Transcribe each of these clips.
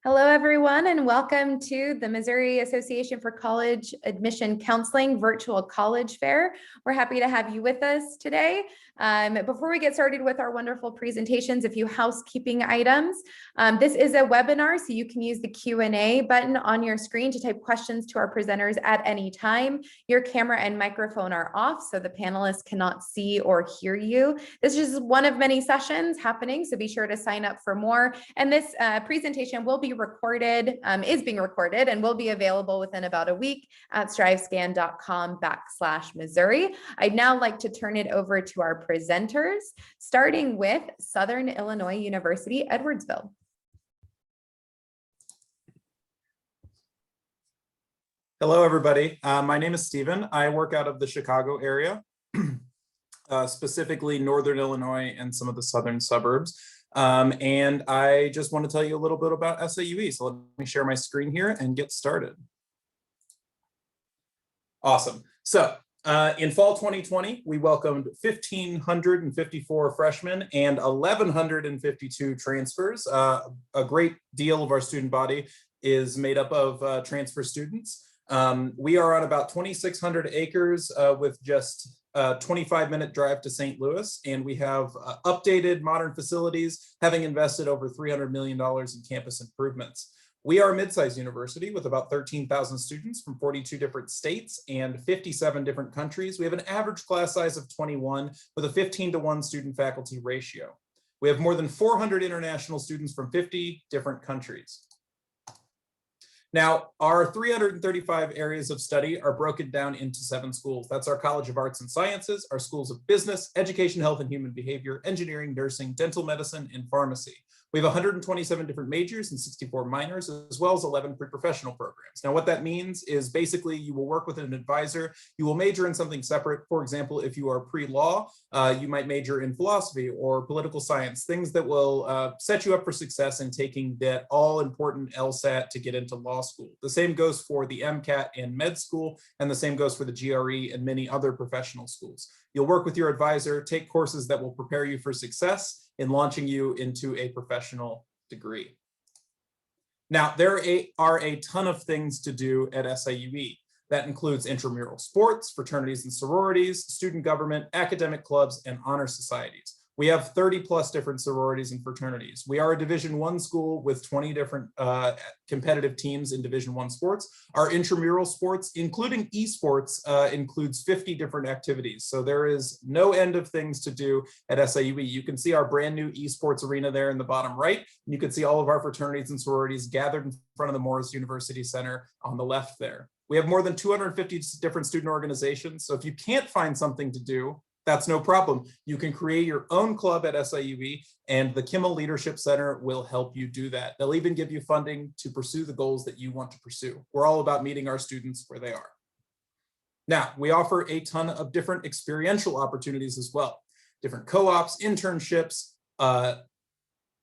Hello, everyone, and welcome to the Missouri Association for College Admission Counseling Virtual College Fair. We're happy to have you with us today. Before we get started with our wonderful presentations, a few housekeeping items. This is a webinar, so you can use the Q&A button on your screen to type questions to our presenters at any time. Your camera and microphone are off, so the panelists cannot see or hear you. This is one of many sessions happening, so be sure to sign up for more. And this presentation will be is being recorded and will be available within about a week at strivescan.com/Missouri. I'd now like to turn it over to our presenters, starting with Southern Illinois University, Edwardsville. Hello, everybody. My name is Stephen. I work out of the Chicago area, specifically Northern Illinois and some of the southern suburbs. And I just want to tell you a little bit about SAUE. So let me share my screen here and get started. Awesome. So in fall 2020, we welcomed 1,554 freshmen and 1,152 transfers. A great deal of our student body is made up of transfer students. We are on about 2,600 acres with just a 25-minute drive to St. Louis, and we have updated modern facilities, having invested over $300 million in campus improvements. We are a mid-sized university with about 13,000 students from 42 different states and 57 different countries. We have an average class size of 21 with a 15-to-1 student-faculty ratio. We have more than 400 international students from 50 different countries. Now, our 335 areas of study are broken down into 7 schools. That's our College of Arts and Sciences, our schools of business, education, health and human behavior, engineering, nursing, dental medicine, and pharmacy. We have 127 different majors and 64 minors, as well as 11 pre-professional programs. Now, what that means is basically you will work with an advisor. You will major in something separate. For example, if you are pre-law, you might major in philosophy or political science, things that will set you up for success in taking that all-important LSAT to get into law school. The same goes for the MCAT and med school, and the same goes for the GRE and many other professional schools. You'll work with your advisor, take courses that will prepare you for success in launching you into a professional degree. Now, there are a ton of things to do at SIUE. That includes intramural sports, fraternities and sororities, student government, academic clubs, and honor societies. We have 30 plus different sororities and fraternities. We are a Division I school with 20 different competitive teams in Division I sports. Our intramural sports, including esports, includes 50 different activities. So there is no end of things to do at SIUE. You can see our brand new esports arena there in the bottom right. And you can see all of our fraternities and sororities gathered in front of the Morris University Center on the left there. We have more than 250 different student organizations. So if you can't find something to do, that's no problem. You can create your own club at SIUE, and the Kimmel Leadership Center will help you do that. They'll even give you funding to pursue the goals that you want to pursue. We're all about meeting our students where they are. Now, we offer a ton of different experiential opportunities as well. Different co-ops, internships,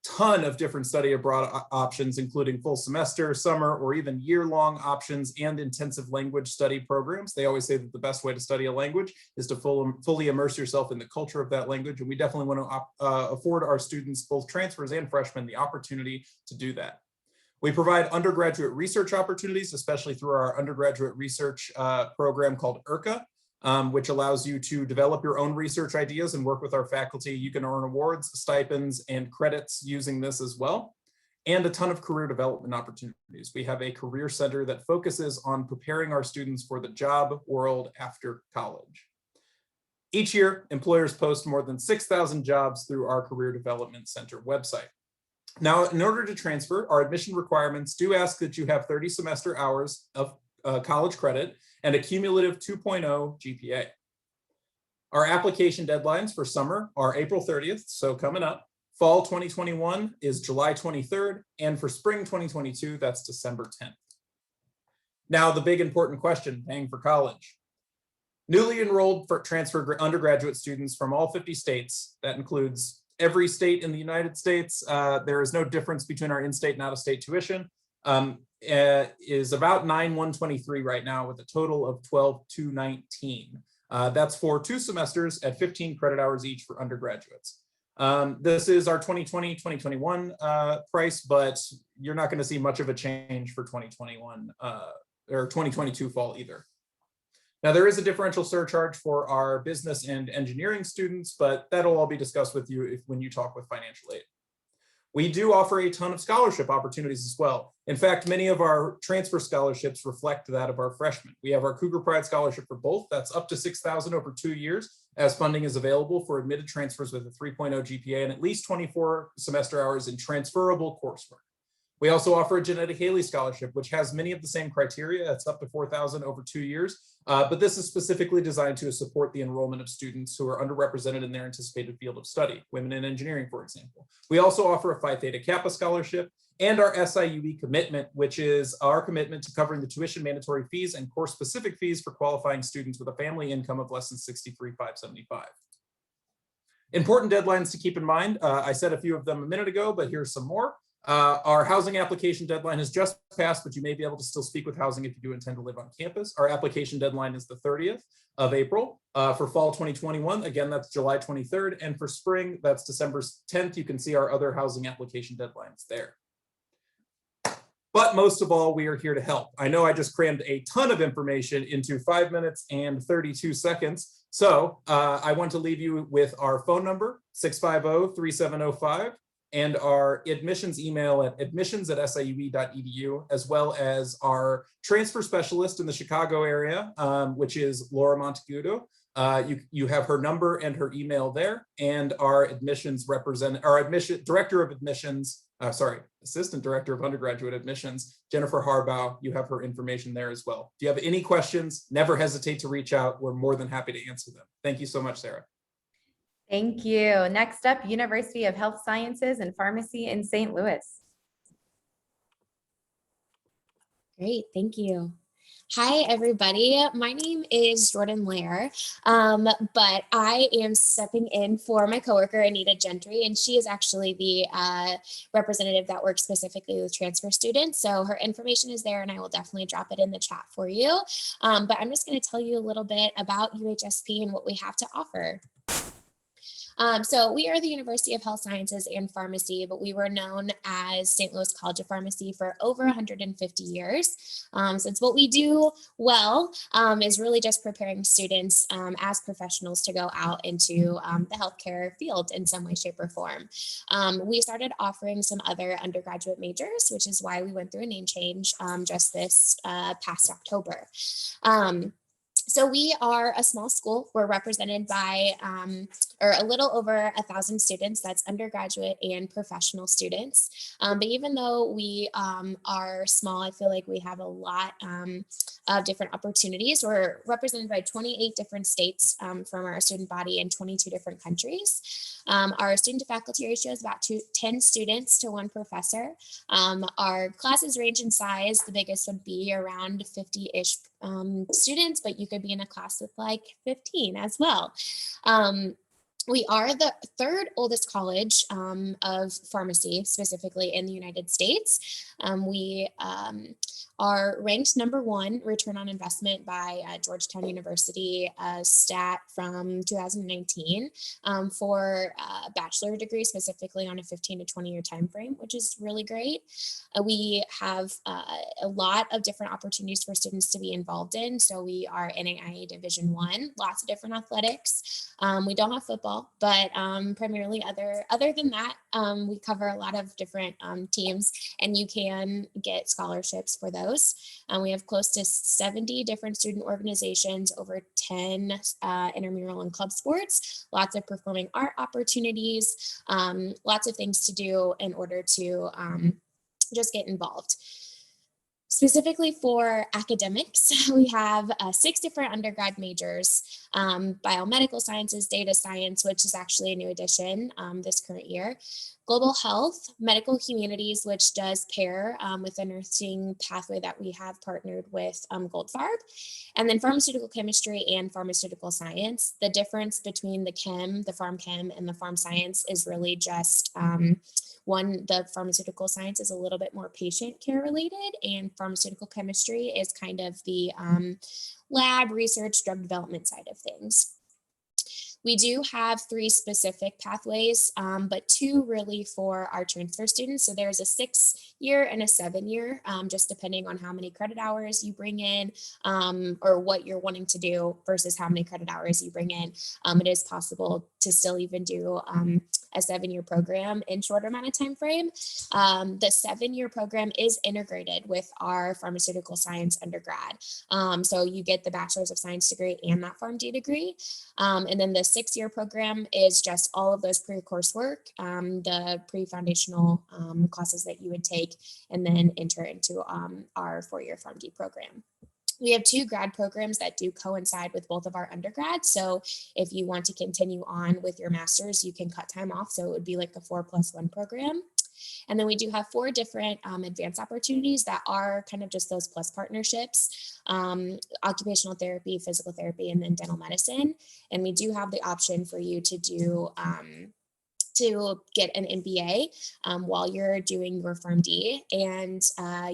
ton of different study abroad options, including full semester, summer, or even year-long options and intensive language study programs. They always say that the best way to study a language is to fully immerse yourself in the culture of that language. And we definitely want to afford our students, both transfers and freshmen, the opportunity to do that. We provide undergraduate research opportunities, especially through our undergraduate research program called IRCA, which allows you to develop your own research ideas and work with our faculty. You can earn awards, stipends, and credits using this as well, and a ton of career development opportunities. We have a career center that focuses on preparing our students for the job world after college. Each year, employers post more than 6,000 jobs through our Career Development Center website. Now, in order to transfer, our admission requirements do ask that you have 30 semester hours of college credit and a cumulative 2.0 GPA. Our application deadlines for summer are April 30th, so coming up. Fall 2021 is July 23rd, and for spring 2022, that's December 10th. Now, the big important question, paying for college. Newly enrolled for transfer undergraduate students from all 50 states, that includes every state in the United States. There is no difference between our in-state and out-of-state tuition. Is about 9,123 right now with a total of 12,219. That's for 2 semesters at 15 credit hours each for undergraduates. This is our 2020-2021 price, but you're not going to see much of a change for 2021 or 2022 fall either. Now, there is a differential surcharge for our business and engineering students, but that'll all be discussed with you when you talk with financial aid. We do offer a ton of scholarship opportunities as well. In fact, many of our transfer scholarships reflect that of our freshmen. We have our Cougar Pride Scholarship for both. That's up to $6,000 over 2 years, as funding is available for admitted transfers with a 3.0 GPA and at least 24 semester hours in transferable coursework. We also offer a Genetic Haley Scholarship, which has many of the same criteria. It's up to $4,000 over 2 years, but this is specifically designed to support the enrollment of students who are underrepresented in their anticipated field of study, women in engineering, for example. We also offer a Phi Theta Kappa Scholarship and our SIUE commitment, which is our commitment to covering the tuition mandatory fees and course-specific fees for qualifying students with a family income of less than $63,575. Important deadlines to keep in mind. I said a few of them a minute ago, but here's some more. Our housing application deadline has just passed, but you may be able to still speak with housing if you do intend to live on campus. Our application deadline is the 30th of April. For fall 2021, again, that's July 23rd. And for spring, that's December 10th. You can see our other housing application deadlines there. But most of all, we are here to help. I know I just crammed a ton of information into 5 minutes and 32 seconds. So I want to leave you with our phone number, 650-3705. and our admissions email at admissions@siue.edu, as well as our transfer specialist in the Chicago area, which is Laura Montegudo. You have her number and her email there, and our assistant director of undergraduate admissions, Jennifer Harbaugh. You have her information there as well. If you have any questions, never hesitate to reach out. We're more than happy to answer them. Thank you so much, Sarah. Thank you. Next up, University of Health Sciences and Pharmacy in St. Louis. Great, thank you. Hi, everybody. My name is Jordan Lair, but I am stepping in for my coworker, Anita Gentry, and she is actually the representative that works specifically with transfer students. So her information is there, and I will definitely drop it in the chat for you. But I'm just going to tell you a little bit about UHSP and what we have to offer. So we are the University of Health Sciences and Pharmacy, but we were known as St. Louis College of Pharmacy for over 150 years. Since what we do well is really just preparing students as professionals to go out into the healthcare field in some way, shape, or form. We started offering some other undergraduate majors, which is why we went through a name change just this past October. So we are a small school. We're represented by or a little over 1,000 students. That's undergraduate and professional students. But even though we are small, I feel like we have a lot of different opportunities. We're represented by 28 different states from our student body in 22 different countries. Our student to faculty ratio is about 10 students to 1 professor. Our classes range in size. The biggest would be around 50-ish students, but you could be in a class with like 15 as well. We are the 3rd oldest college of pharmacy, specifically in the United States. We are ranked #1 return on investment by Georgetown University stat from 2019 for a bachelor degree, specifically on a 15 to 20 year time frame, which is really great. We have a lot of different opportunities for students to be involved in. So we are NAIA Division I, lots of different athletics. We don't have football, but primarily other than that, we cover a lot of different teams, and you can get scholarships for those. We have close to 70 different student organizations, over 10 intramural and club sports, lots of performing art opportunities, lots of things to do in order to just get involved. Specifically for academics, we have 6 different undergrad majors, biomedical sciences, data science, which is actually a new addition this current year, global health, medical humanities, which does pair with a nursing pathway that we have partnered with Goldfarb, and then pharmaceutical chemistry and pharmaceutical science. The difference between the pharm chem and the pharm science is really just the pharmaceutical science is a little bit more patient care related, and pharmaceutical chemistry is kind of the lab research, drug development side of things. We do have 3 specific pathways, but 2 really for our transfer students. So there's a 6-year and a 7-year, just depending on how many credit hours you bring in, or what you're wanting to do versus how many credit hours you bring in. It is possible to still even do a 7-year program in shorter amount of time frame. The 7-year program is integrated with our pharmaceutical science undergrad. So you get the Bachelor's of Science degree and that PharmD degree. And then the 6-year program is just all of those pre-coursework, the pre-foundational classes that you would take, and then enter into our 4-year PharmD program. We have 2 grad programs that do coincide with both of our undergrads. So if you want to continue on with your master's, you can cut time off. So it would be like a 4+1 program. And then we do have 4 different advanced opportunities that are kind of just those plus partnerships, occupational therapy, physical therapy, and then dental medicine. And we do have the option for you to do to get an MBA while you're doing your PharmD. And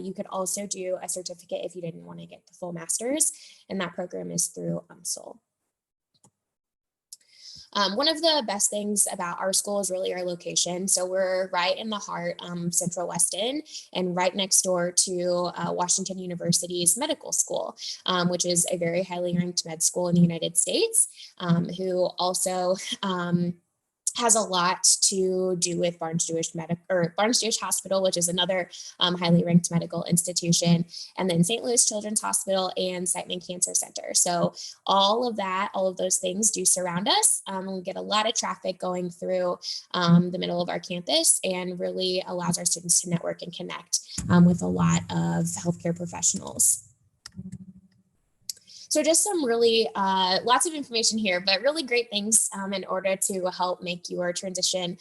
you could also do a certificate if you didn't want to get the full master's. And that program is through UMSL. One of the best things about our school is really our location. So we're right in the heart, Central Weston, and right next door to Washington University's medical school, which is a very highly ranked med school in the United States, who also has a lot to do with Barnes-Jewish Hospital, which is another highly ranked medical institution, and then St. Louis Children's Hospital and Siteman Cancer Center. So all of those things do surround us. We get a lot of traffic going through the middle of our campus, and really allows our students to network and connect with a lot of healthcare professionals. So just some really, lots of information here, but really great things in order to help make your transition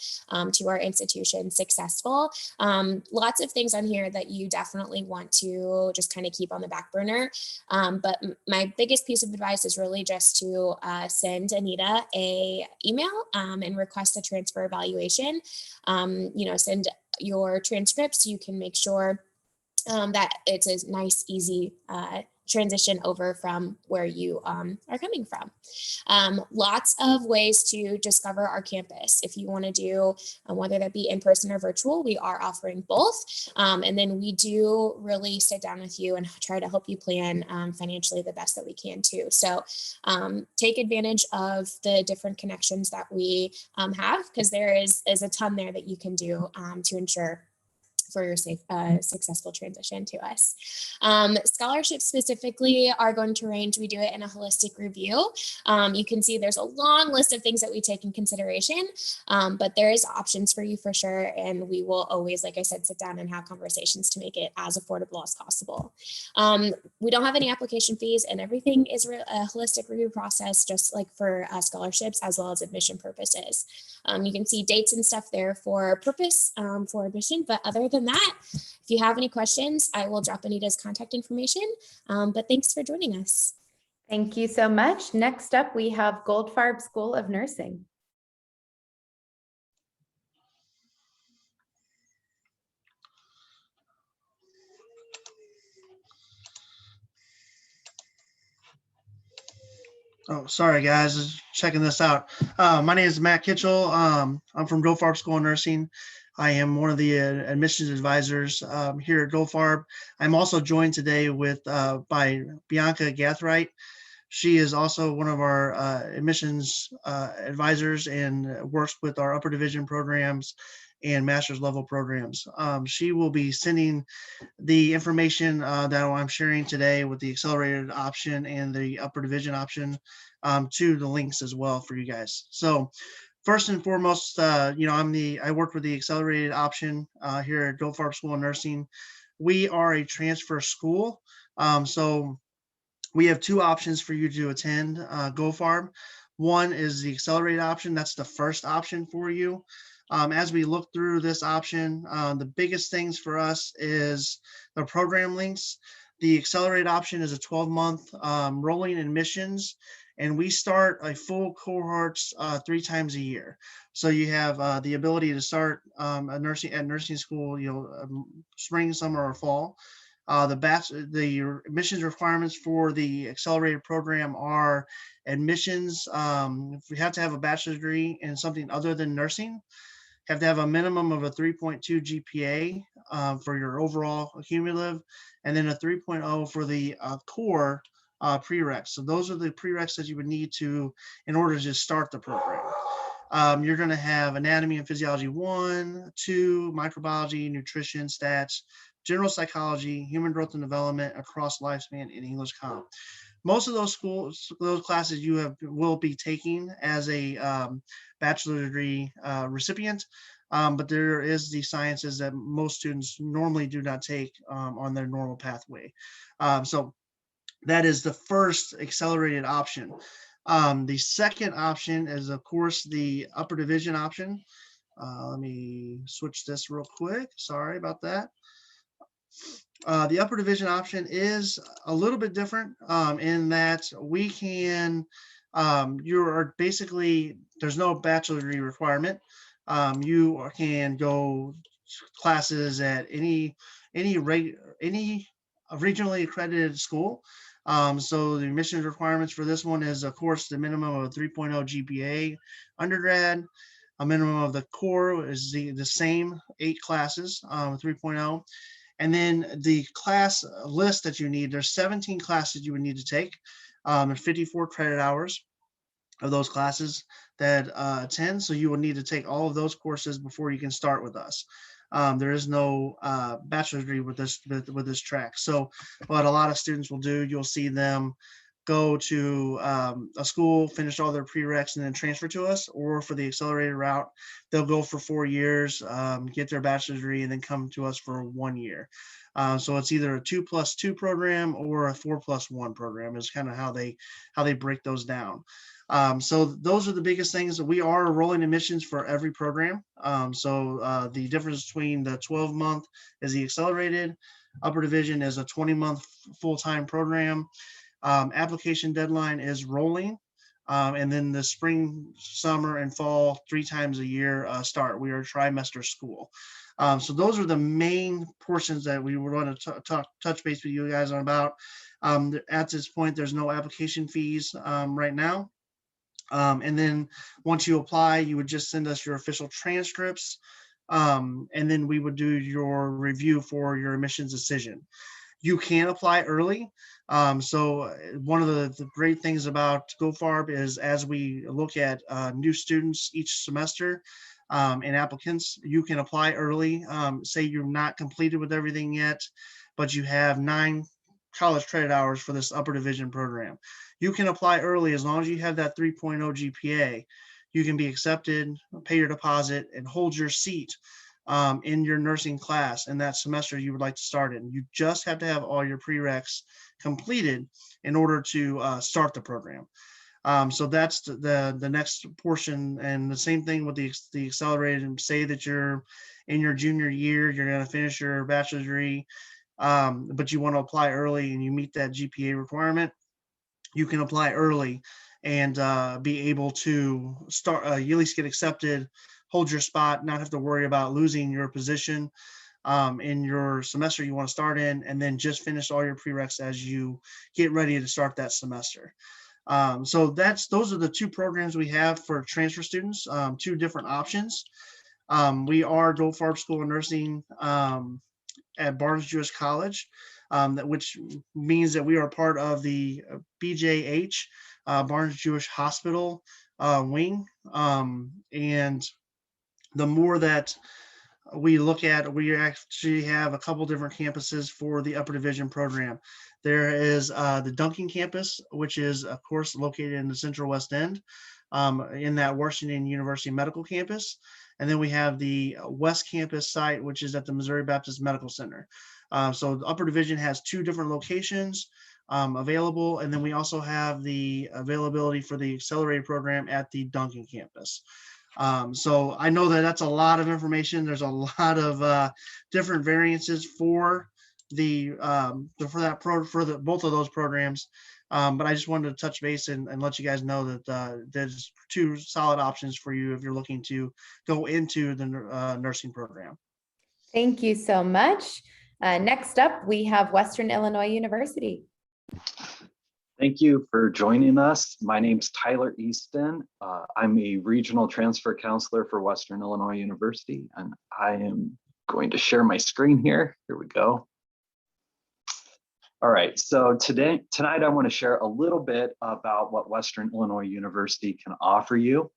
to our institution successful. Lots of things on here that you definitely want to just kind of keep on the back burner. But my biggest piece of advice is really just to send Anita a email and request a transfer evaluation. Send your transcripts. You can make sure that it's a nice, easy transition over from where you are coming from. Lots of ways to discover our campus. If you want to do, whether that be in person or virtual, we are offering both. And then we do really sit down with you and try to help you plan financially the best that we can too. So take advantage of the different connections that we have, because there is a ton there that you can do to ensure for your successful transition to us. Scholarships specifically are going to range. We do it in a holistic review. You can see there's a long list of things that we take in consideration, but there is options for you for sure. And we will always, like I said, sit down and have conversations to make it as affordable as possible. We don't have any application fees, and everything is a holistic review process, just like for scholarships as well as admission purposes. You can see dates and stuff there for purpose for admission, but other than that, if you have any questions, I will drop Anita's contact information, but thanks for joining us. Thank you so much. Next up, we have Goldfarb School of Nursing. Oh, sorry guys, just checking this out. My name is Matt Kitchell. I'm from Goldfarb School of Nursing. I am one of the admissions advisors here at Goldfarb. I'm also joined today by Bianca Gathright. She is also one of our admissions advisors and works with our upper division programs and master's level programs. She will be sending the information that I'm sharing today with the accelerated option and the upper division option to the links as well for you guys. So first and foremost, I work with the accelerated option here at Goldfarb School of Nursing. We are a transfer school. So we have 2 options for you to attend Goldfarb. One is the accelerated option. That's the first option for you. As we look through this option, the biggest things for us is the program links. The accelerated option is a 12-month rolling admissions, and we start a full cohorts 3 times a year. So you have the ability to start nursing school, spring, summer, or fall. The admissions requirements for the accelerated program are admissions. If we have to have a bachelor's degree in something other than nursing, have to have a minimum of a 3.2 GPA for your overall cumulative, and then a 3.0 for the core prereqs. So those are the prereqs that you would need in order to start the program. You're going to have anatomy and physiology 1, 2, microbiology, nutrition, stats, general psychology, human growth and development across lifespan, and English comp. Most of those classes will be taking as a bachelor degree recipient, but there is the sciences that most students normally do not take on their normal pathway. So that is the first accelerated option. The second option is, of course, the upper division option. Let me switch this real quick. Sorry about that. The upper division option is a little bit different in that we can, you are basically, there's no bachelor degree requirement. You can go classes at any regionally accredited school. So the admissions requirements for this one is, of course, the minimum of a 3.0 GPA undergrad. A minimum of the core is the same 8 classes, 3.0. And then the class list that you need, there's 17 classes you would need to take, and 54 credit hours of those classes that attend. So you will need to take all of those courses before you can start with us. There is no bachelor's degree with this track. So what a lot of students will do, you'll see them go to a school, finish all their prereqs, and then transfer to us. Or for the accelerated route, they'll go for 4 years, get their bachelor's degree, and then come to us for 1 year. So it's either a 2+2 program or a 4+1 program is kind of how they break those down. So those are the biggest things. We are rolling admissions for every program. So the difference between the 12-month is the accelerated, upper division is a 20-month full-time program. Application deadline is rolling, and then the spring, summer, and fall 3 times a year start. We are a trimester school. So those are the main portions that we would want to touch base with you guys on about. At this point, there's no application fees right now. And then once you apply, you would just send us your official transcripts, and then we would do your review for your admissions decision. You can apply early. So one of the great things about Goldfarb is as we look at new students each semester and applicants, you can apply early. Say you're not completed with everything yet, but you have 9 college credit hours for this upper division program. You can apply early as long as you have that 3.0 GPA. You can be accepted, pay your deposit, and hold your seat in your nursing class in that semester you would like to start in. You just have to have all your prereqs completed in order to start the program. So that's the next portion, and the same thing with the accelerated. Say that you're in your junior year, you're going to finish your bachelor's degree, but you want to apply early and you meet that GPA requirement. You can apply early and be able to start, you at least get accepted, hold your spot, not have to worry about losing your position in your semester you want to start in, and then just finish all your prereqs as you get ready to start that semester. So those are the 2 programs we have for transfer students, 2 different options. We are Goldfarb School of Nursing at Barnes Jewish College, which means that we are part of the BJH, Barnes Jewish Hospital wing. And the more that we look at, we actually have a couple different campuses for the upper division program. There is the Duncan campus, which is, of course, located in the Central West End, in that Washington University Medical Campus. And then we have the West Campus site, which is at the Missouri Baptist Medical Center. So the upper division has 2 different locations available. And then we also have the availability for the accelerated program at the Duncan campus. So I know that that's a lot of information. There's a lot of different variances for both of those programs. But I just wanted to touch base and let you guys know that there's 2 solid options for you if you're looking to go into the nursing program. Thank you so much. Next up, we have Western Illinois University. Thank you for joining us. My name's Tyler Easton. I'm a regional transfer counselor for Western Illinois University, and I am going to share my screen here. Here we go. All right, so tonight I want to share a little bit about what Western Illinois University can offer you.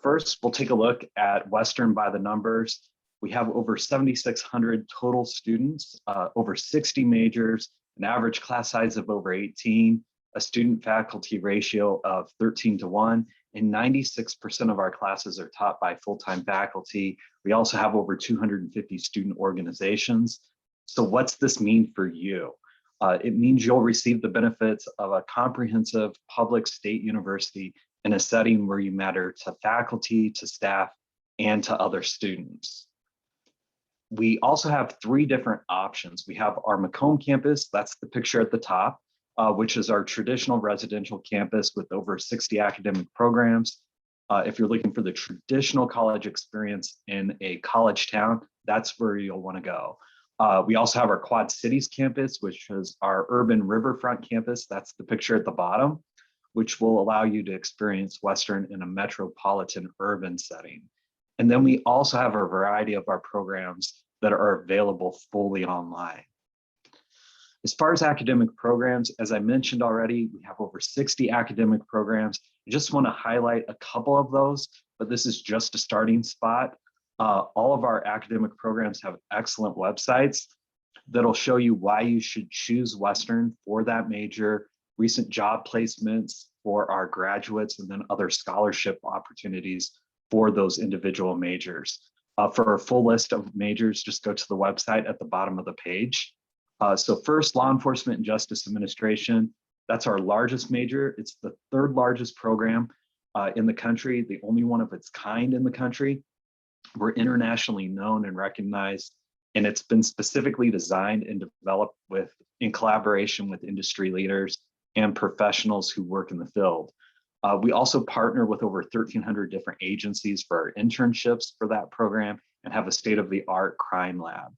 First, we'll take a look at Western by the numbers. We have over 7,600 total students, over 60 majors, an average class size of over 18, a student faculty ratio of 13:1, and 96% of our classes are taught by full-time faculty. We also have over 250 student organizations. So what's this mean for you? It means you'll receive the benefits of a comprehensive public state university in a setting where you matter to faculty, to staff, and to other students. We also have 3 different options. We have our Macomb campus, that's the picture at the top, which is our traditional residential campus with over 60 academic programs. If you're looking for the traditional college experience in a college town, that's where you'll want to go. We also have our Quad Cities campus, which is our urban riverfront campus. That's the picture at the bottom, which will allow you to experience Western in a metropolitan urban setting. And then we also have a variety of our programs that are available fully online. As far as academic programs, as I mentioned already, we have over 60 academic programs. I just want to highlight a couple of those, but this is just a starting spot. All of our academic programs have excellent websites that'll show you why you should choose Western for that major, recent job placements for our graduates, and then other scholarship opportunities for those individual majors. For a full list of majors, just go to the website at the bottom of the page. So first, Law Enforcement and Justice Administration. That's our largest major. It's the 3rd largest program in the country, the only one of its kind in the country. We're internationally known and recognized, and it's been specifically designed and developed in collaboration with industry leaders and professionals who work in the field. We also partner with over 1,300 different agencies for our internships for that program and have a state-of-the-art crime lab.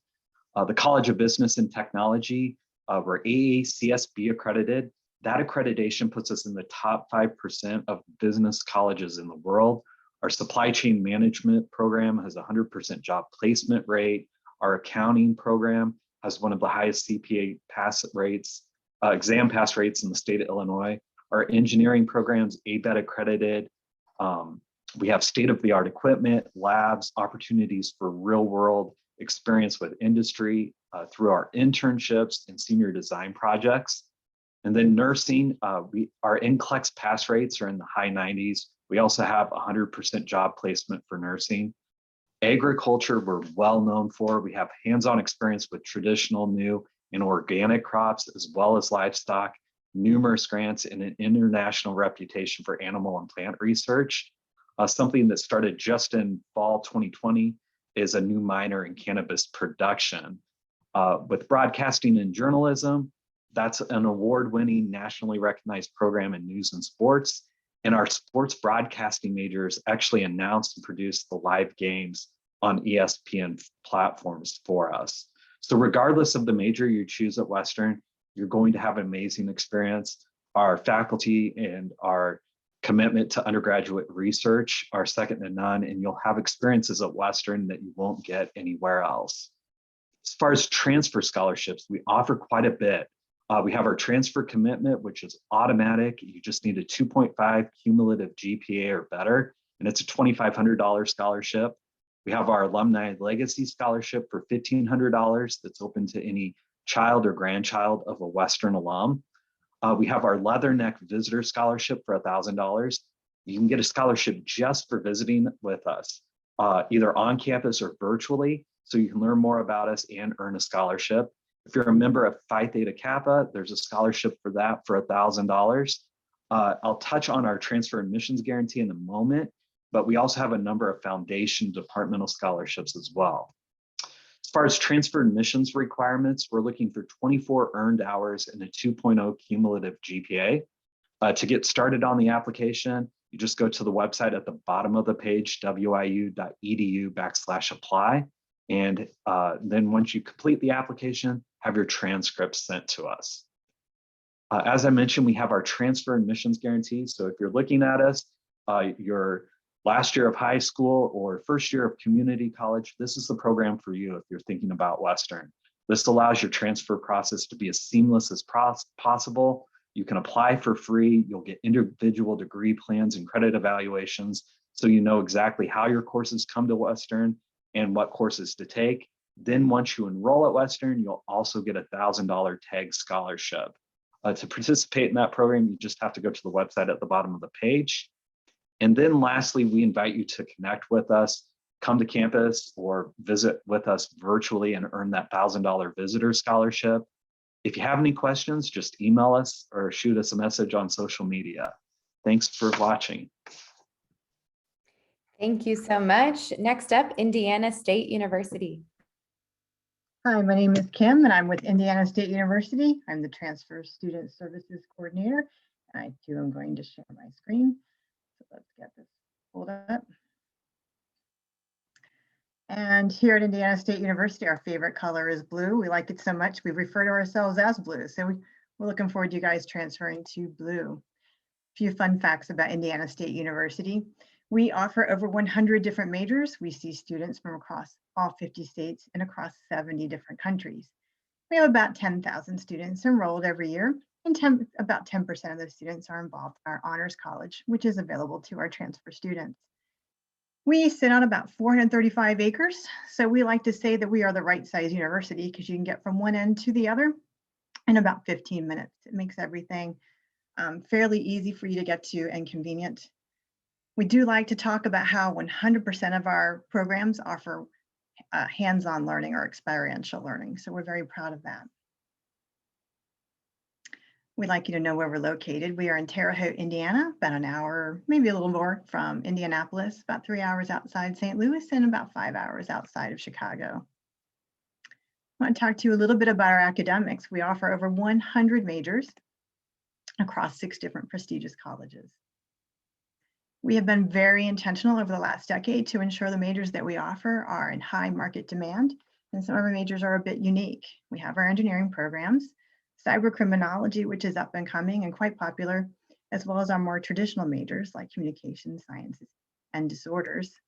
The College of Business and Technology, we're AACSB accredited. That accreditation puts us in the top 5% of business colleges in the world. Our supply chain management program has a 100% job placement rate. Our accounting program has one of the highest CPA pass rates, exam pass rates in the state of Illinois. Our engineering programs, ABET accredited. We have state-of-the-art equipment, labs, opportunities for real-world experience with industry through our internships and senior design projects. And then nursing, our NCLEX pass rates are in the high 90s. We also have 100% job placement for nursing. Agriculture, we're well known for. We have hands-on experience with traditional, new, and organic crops, as well as livestock, numerous grants, and an international reputation for animal and plant research. Something that started just in fall 2020 is a new minor in cannabis production. With broadcasting and journalism, that's an award-winning, nationally recognized program in news and sports. And our sports broadcasting majors actually announced and produced the live games on ESPN platforms for us. So regardless of the major you choose at Western, you're going to have an amazing experience. Our faculty and our commitment to undergraduate research are second to none, and you'll have experiences at Western that you won't get anywhere else. As far as transfer scholarships, we offer quite a bit. We have our transfer commitment, which is automatic. You just need a 2.5 cumulative GPA or better, and it's a $2,500 scholarship. We have our Alumni Legacy Scholarship for $1,500 that's open to any child or grandchild of a Western alum. We have our Leatherneck Visitor Scholarship for $1,000. You can get a scholarship just for visiting with us, either on campus or virtually, so you can learn more about us and earn a scholarship. If you're a member of Phi Theta Kappa, there's a scholarship for that for $1,000. I'll touch on our transfer admissions guarantee in a moment, but we also have a number of foundation departmental scholarships as well. As far as transfer admissions requirements, we're looking for 24 earned hours and a 2.0 cumulative GPA. To get started on the application, you just go to the website at the bottom of the page, wiu.edu/apply, And then once you complete the application, have your transcripts sent to us. As I mentioned, we have our transfer admissions guarantee. So if you're looking at us, your last year of high school or first year of community college, this is the program for you if you're thinking about Western. This allows your transfer process to be as seamless as possible. You can apply for free. You'll get individual degree plans and credit evaluations, so you know exactly how your courses come to Western and what courses to take. Then once you enroll at Western, you'll also get a $1,000 TAG scholarship. To participate in that program, you just have to go to the website at the bottom of the page. And then lastly, we invite you to connect with us, come to campus, or visit with us virtually and earn that $1,000 visitor scholarship. If you have any questions, just email us or shoot us a message on social media. Thanks for watching. Thank you so much. Next up, Indiana State University. Hi, my name is Kim and I'm with Indiana State University. I'm the Transfer Student Services Coordinator, and I too am going to share my screen. So let's get this pulled up. And here at Indiana State University, our favorite color is blue. We like it so much, we refer to ourselves as blue. So we're looking forward to you guys transferring to blue. A few fun facts about Indiana State University. We offer over 100 different majors. We see students from across all 50 states and across 70 different countries. We have about 10,000 students enrolled every year, and about 10% of those students are involved in our honors college, which is available to our transfer students. We sit on about 435 acres, so we like to say that we are the right size university because you can get from one end to the other in about 15 minutes. It makes everything fairly easy for you to get to and convenient. We do like to talk about how 100% of our programs offer hands-on learning or experiential learning, so we're very proud of that. We'd like you to know where we're located. We are in Terre Haute, Indiana, about an hour, maybe a little more from Indianapolis, about 3 hours outside St. Louis, and about 5 hours outside of Chicago. I want to talk to you a little bit about our academics. We offer over 100 majors across 6 different prestigious colleges. We have been very intentional over the last decade to ensure the majors that we offer are in high market demand, and some of our majors are a bit unique. We have our engineering programs, cyber criminology, which is up and coming and quite popular, as well as our more traditional majors like communication sciences and disorders.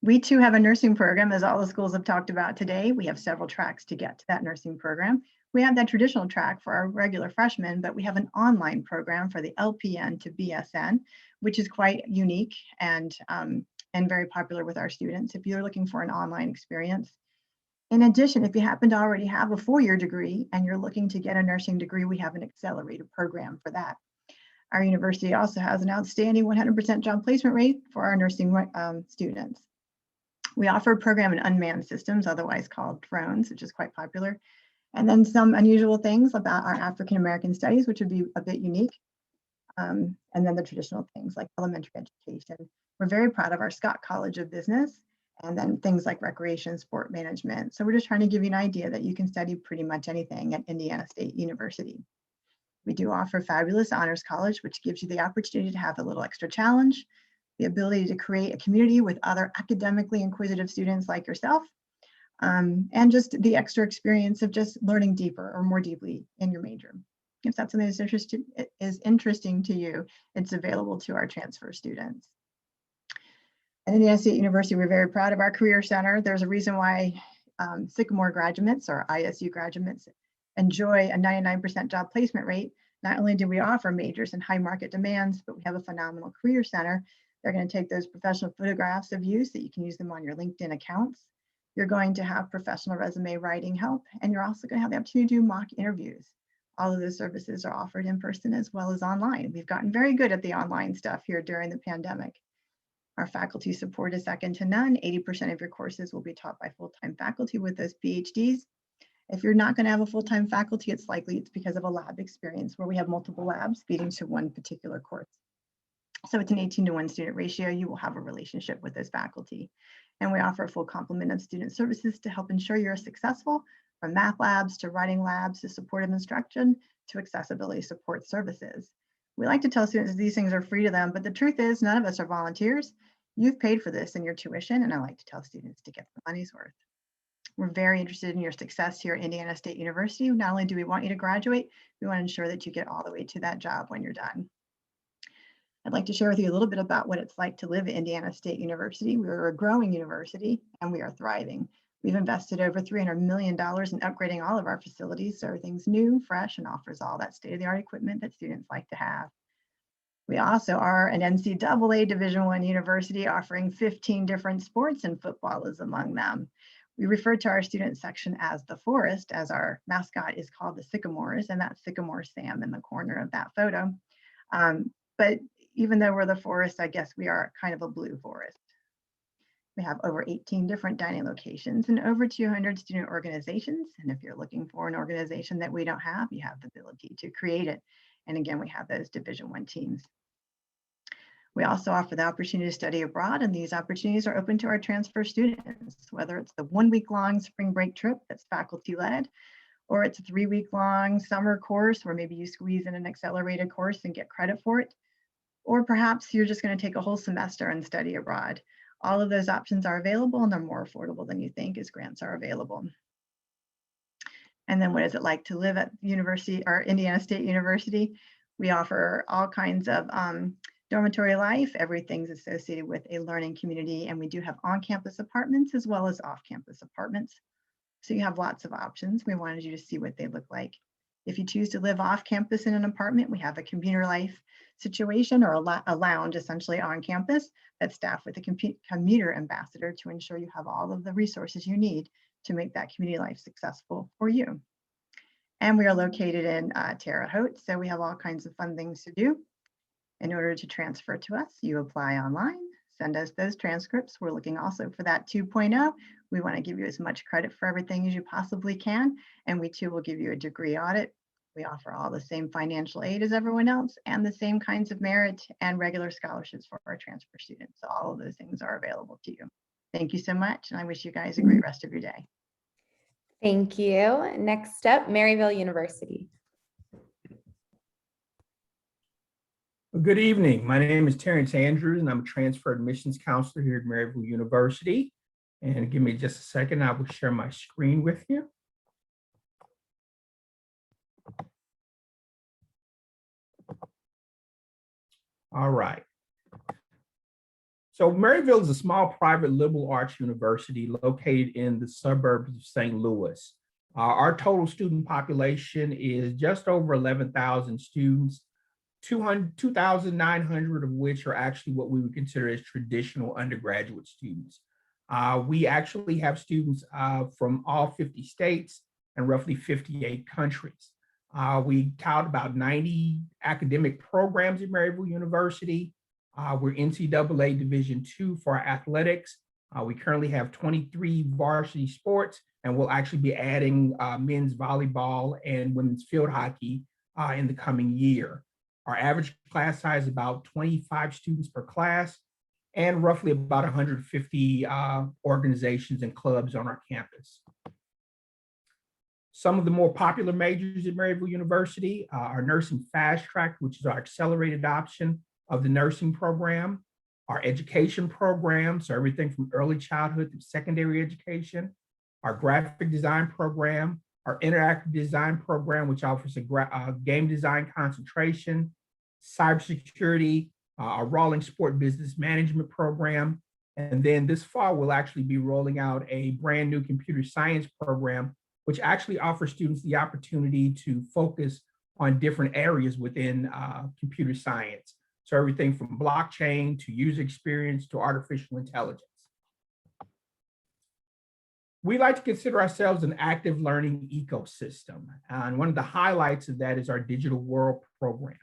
We too have a nursing program, as all the schools have talked about today. We have several tracks to get to that nursing program. We have that traditional track for our regular freshmen, but we have an online program for the LPN to BSN, which is quite unique and very popular with our students if you're looking for an online experience. In addition, if you happen to already have a 4-year degree and you're looking to get a nursing degree, we have an accelerated program for that. Our university also has an outstanding 100% job placement rate for our nursing students. We offer a program in unmanned systems, otherwise called drones, which is quite popular. And then some unusual things about our African American studies, which would be a bit unique. And then the traditional things like elementary education. We're very proud of our Scott College of Business, and then things like recreation, sport management. So we're just trying to give you an idea that you can study pretty much anything at Indiana State University. We do offer fabulous honors college, which gives you the opportunity to have a little extra challenge, the ability to create a community with other academically inquisitive students like yourself, and just the extra experience of just learning deeper or more deeply in your major. If that's something that is interesting to you, it's available to our transfer students. At Indiana State University, we're very proud of our Career Center. There's a reason why Sycamore graduates or ISU graduates enjoy a 99% job placement rate. Not only do we offer majors and high market demands, but we have a phenomenal Career Center. They're going to take those professional photographs of you so you can use them on your LinkedIn accounts. You're going to have professional resume writing help, and you're also going to have the opportunity to do mock interviews. All of those services are offered in person as well as online. We've gotten very good at the online stuff here during the pandemic. Our faculty support is second to none. 80% of your courses will be taught by full-time faculty with those PhDs. If you're not going to have a full-time faculty, it's likely it's because of a lab experience where we have multiple labs feeding to one particular course. So it's an 18-to-1 student ratio. You will have a relationship with those faculty. And we offer a full complement of student services to help ensure you're successful, from math labs to writing labs to supportive instruction to accessibility support services. We like to tell students these things are free to them, but the truth is none of us are volunteers. You've paid for this in your tuition, and I like to tell students to get the money's worth. We're very interested in your success here at Indiana State University. Not only do we want you to graduate, we want to ensure that you get all the way to that job when you're done. I'd like to share with you a little bit about what it's like to live at Indiana State University. We're a growing university and we are thriving. We've invested over $300 million in upgrading all of our facilities so everything's new, fresh, and offers all that state-of-the-art equipment that students like to have. We also are an NCAA Division I university offering 15 different sports, and football is among them. We refer to our student section as the Forest, as our mascot is called the Sycamores, and that's Sycamore Sam in the corner of that photo. But even though we're the Forest, I guess we are kind of a blue forest. We have over 18 different dining locations and over 200 student organizations. And if you're looking for an organization that we don't have, you have the ability to create it. And again, we have those Division I teams. We also offer the opportunity to study abroad, and these opportunities are open to our transfer students, whether it's the 1 week long spring break trip that's faculty led, or it's a 3 week long summer course where maybe you squeeze in an accelerated course and get credit for it. Or perhaps you're just going to take a whole semester and study abroad. All of those options are available and they're more affordable than you think as grants are available. And then what is it like to live at university or Indiana State University? We offer all kinds of dormitory life. Everything's associated with a learning community, and we do have on-campus apartments as well as off-campus apartments. So you have lots of options. We wanted you to see what they look like. If you choose to live off campus in an apartment, we have a commuter life situation or a lounge essentially on campus that's staffed with a commuter ambassador to ensure you have all of the resources you need to make that community life successful for you. And we are located in Terre Haute, so we have all kinds of fun things to do. In order to transfer to us, you apply online, send us those transcripts. We're looking also for that 2.0. We want to give you as much credit for everything as you possibly can, and we too will give you a degree audit. We offer all the same financial aid as everyone else and the same kinds of merit and regular scholarships for our transfer students. So all of those things are available to you. Thank you so much, and I wish you guys a great rest of your day. Thank you. Next up, Maryville University. Good evening. My name is Terrence Andrews, and I'm a transfer admissions counselor here at Maryville University. And give me just a second, I will share my screen with you. All right. So Maryville is a small private liberal arts university located in the suburbs of St. Louis. Our total student population is just over 11,000 students, 2,900 of which are actually what we would consider as traditional undergraduate students. We actually have students from all 50 states and roughly 58 countries. We tout about 90 academic programs at Maryville University. We're NCAA Division II for our athletics. We currently have 23 varsity sports, and we'll actually be adding men's volleyball and women's field hockey in the coming year. Our average class size is about 25 students per class, and roughly about 150 organizations and clubs on our campus. Some of the more popular majors at Maryville University are nursing fast track, which is our accelerated option of the nursing program, our education program, so everything from early childhood to secondary education, our graphic design program, our interactive design program, which offers a game design concentration, cybersecurity, our rolling sport business management program. And then this fall, we'll actually be rolling out a brand new computer science program, which actually offers students the opportunity to focus on different areas within computer science. So everything from blockchain to user experience to artificial intelligence. We like to consider ourselves an active learning ecosystem. And one of the highlights of that is our Digital World program.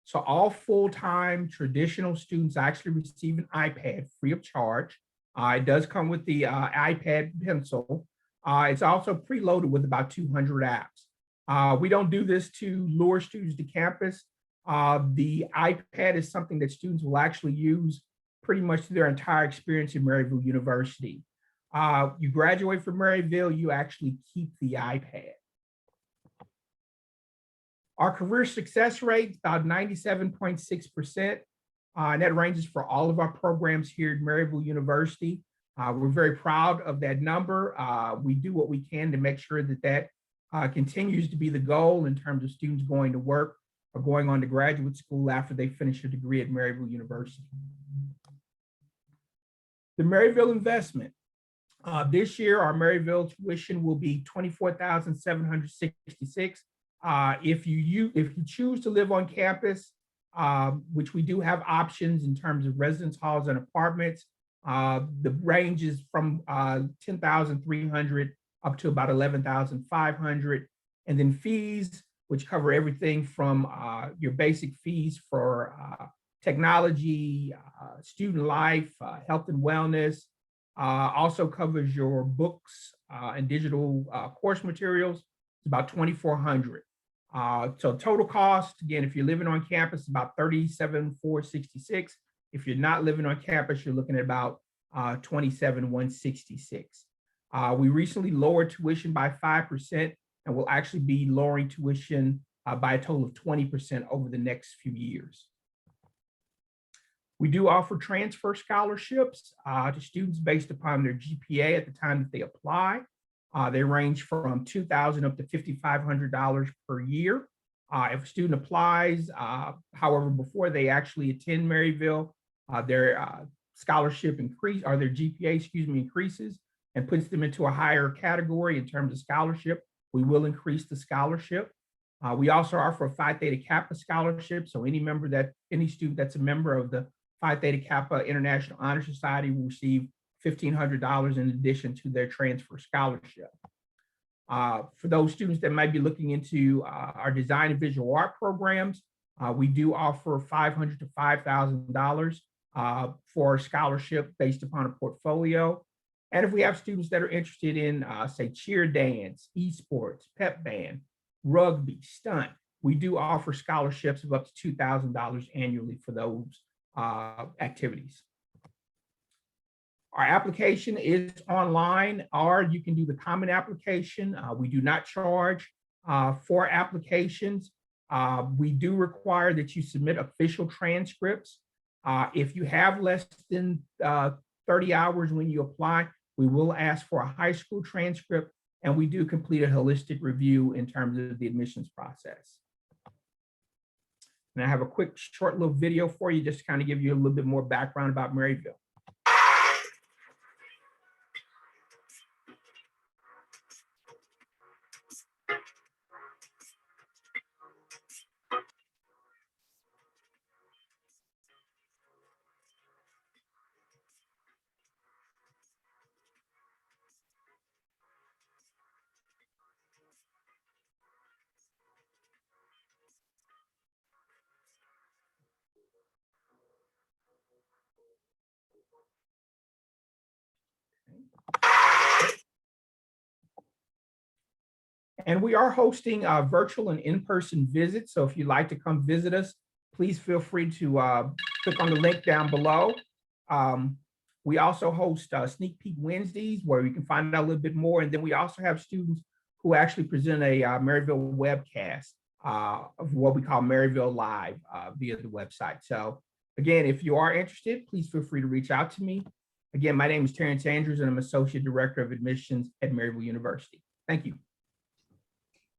So all full-time traditional students actually receive an iPad free of charge. It does come with the iPad pencil. It's also preloaded with about 200 apps. We don't do this to lure students to campus. The iPad is something that students will actually use pretty much through their entire experience at Maryville University. You graduate from Maryville, you actually keep the iPad. Our career success rate is about 97.6%, and that ranges for all of our programs here at Maryville University. We're very proud of that number. We do what we can to make sure that that continues to be the goal in terms of students going to work or going on to graduate school after they finish a degree at Maryville University. The Maryville investment. This year, our Maryville tuition will be $24,766. If you choose to live on campus, which we do have options in terms of residence halls and apartments, the range is from $10,300 up to about $11,500, and then fees, which cover everything from your basic fees for technology, student life, health and wellness, also covers your books and digital course materials. It's about $2,400. So total cost, again, if you're living on campus, about $37,466. If you're not living on campus, you're looking at about $27,166. We recently lowered tuition by 5%, and we'll actually be lowering tuition by a total of 20% over the next few years. We do offer transfer scholarships to students based upon their GPA at the time that they apply. They range from $2,000 up to $5,500 per year. If a student applies, however, before they actually attend Maryville, their scholarship their GPA, increases and puts them into a higher category in terms of scholarship. We will increase the scholarship. We also offer a Phi Theta Kappa scholarship. So any student that's a member of the Phi Theta Kappa International Honor Society will receive $1,500 in addition to their transfer scholarship. For those students that might be looking into our design and visual art programs, we do offer $500 to $5,000 for a scholarship based upon a portfolio. And if we have students that are interested in, say, cheer dance, esports, pep band, rugby, stunt, we do offer scholarships of up to $2,000 annually for those activities. Our application is online, or you can do the common application. We do not charge for applications. We do require that you submit official transcripts. If you have less than 30 hours when you apply, we will ask for a high school transcript, and we do complete a holistic review in terms of the admissions process. And I have a quick, short little video for you, just to kind of give you a little bit more background about Maryville. And we are hosting virtual and in-person visits. So if you'd like to come visit us, please feel free to click on the link down below. We also host Sneak Peek Wednesdays, where you can find out a little bit more. And then we also have students who actually present a Maryville webcast of what we call Maryville Live via the website. So again, if you are interested, please feel free to reach out to me. Again, my name is Terrence Andrews, and I'm Associate Director of Admissions at Maryville University. Thank you.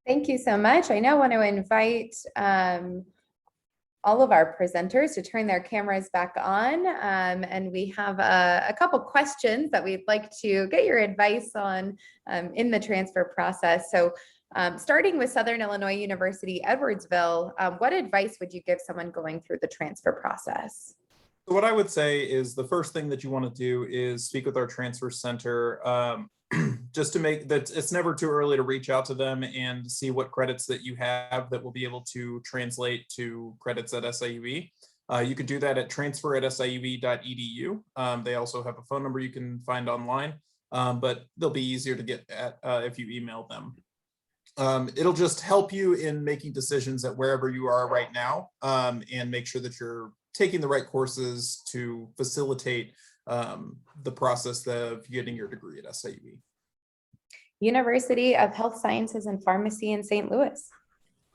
Thank you so much. I now want to invite all of our presenters to turn their cameras back on. And we have a couple questions that we'd like to get your advice on in the transfer process. So starting with Southern Illinois University, Edwardsville, what advice would you give someone going through the transfer process? So what I would say is the first thing that you want to do is speak with our transfer center, just to make that it's never too early to reach out to them and see what credits that you have that will be able to translate to credits at SIUE. You could do that at transfer@siue.edu. They also have a phone number you can find online, but they'll be easier to get at if you email them. It'll just help you in making decisions at wherever you are right now, and make sure that you're taking the right courses to facilitate the process of getting your degree at SIUE. University of Health Sciences and Pharmacy in St. Louis.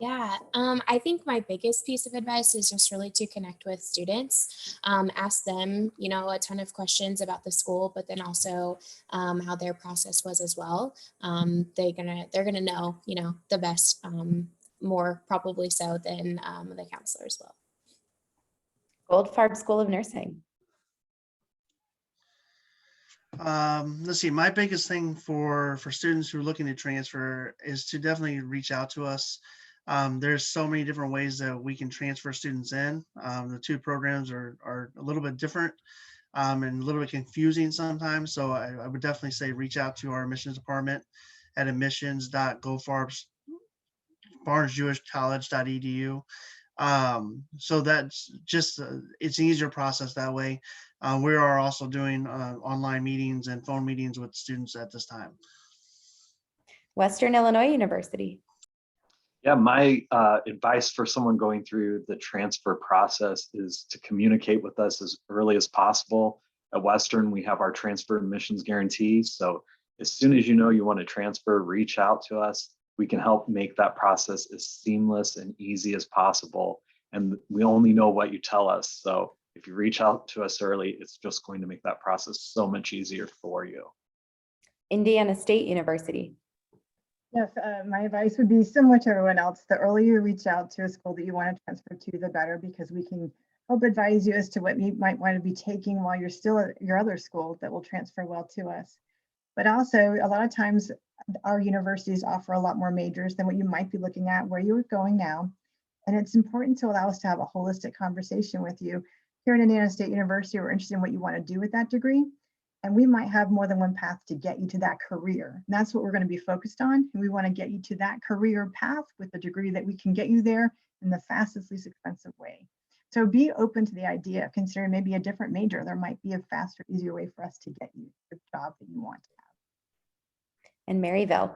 Yeah, I think my biggest piece of advice is just really to connect with students, ask them, a ton of questions about the school, but then also how their process was as well. They're gonna know, the best, more probably so than the counselors will. Goldfarb School of Nursing. Let's see, my biggest thing for students who are looking to transfer is to definitely reach out to us. There's so many different ways that we can transfer students in. The two programs are a little bit different and a little bit confusing sometimes. So I would definitely say reach out to our admissions department at admissions.goldfarbsbarnesjewishcollege.edu. So that's just, it's an easier process that way. We are also doing online meetings and phone meetings with students at this time. Western Illinois University. Yeah, my advice for someone going through the transfer process is to communicate with us as early as possible. At Western, we have our transfer admissions guarantee. So as soon as you know you want to transfer, reach out to us. We can help make that process as seamless and easy as possible. And we only know what you tell us. So if you reach out to us early, it's just going to make that process so much easier for you. Indiana State University. Yes, my advice would be similar to everyone else. The earlier you reach out to a school that you want to transfer to, the better, because we can help advise you as to what you might want to be taking while you're still at your other school that will transfer well to us. But also, a lot of times, our universities offer a lot more majors than what you might be looking at where you're going now. And it's important to allow us to have a holistic conversation with you. Here at Indiana State University, we're interested in what you want to do with that degree. And we might have more than one path to get you to that career. And that's what we're going to be focused on. And we want to get you to that career path with a degree that we can get you there in the fastest, least expensive way. So be open to the idea of considering maybe a different major. There might be a faster, easier way for us to get you the job that you want to have. And Maryville.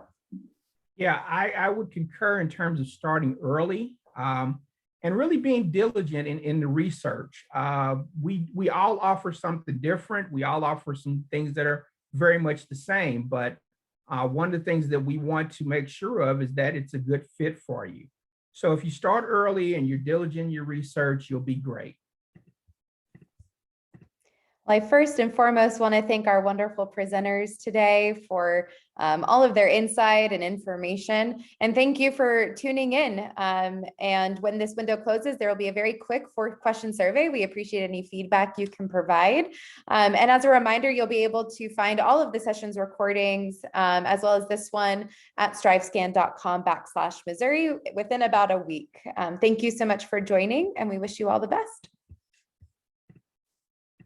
Yeah, I would concur in terms of starting early and really being diligent in the research. We all offer something different. We all offer some things that are very much the same, but one of the things that we want to make sure of is that it's a good fit for you. So if you start early and you're diligent in your research, you'll be great. Well, I first and foremost want to thank our wonderful presenters today for all of their insight and information. And thank you for tuning in. And when this window closes, there will be a very quick 4-question survey. We appreciate any feedback you can provide. And as a reminder, you'll be able to find all of the sessions recordings, as well as this one at strivescan.com/Missouri within about a week. Thank you so much for joining, and we wish you all the best.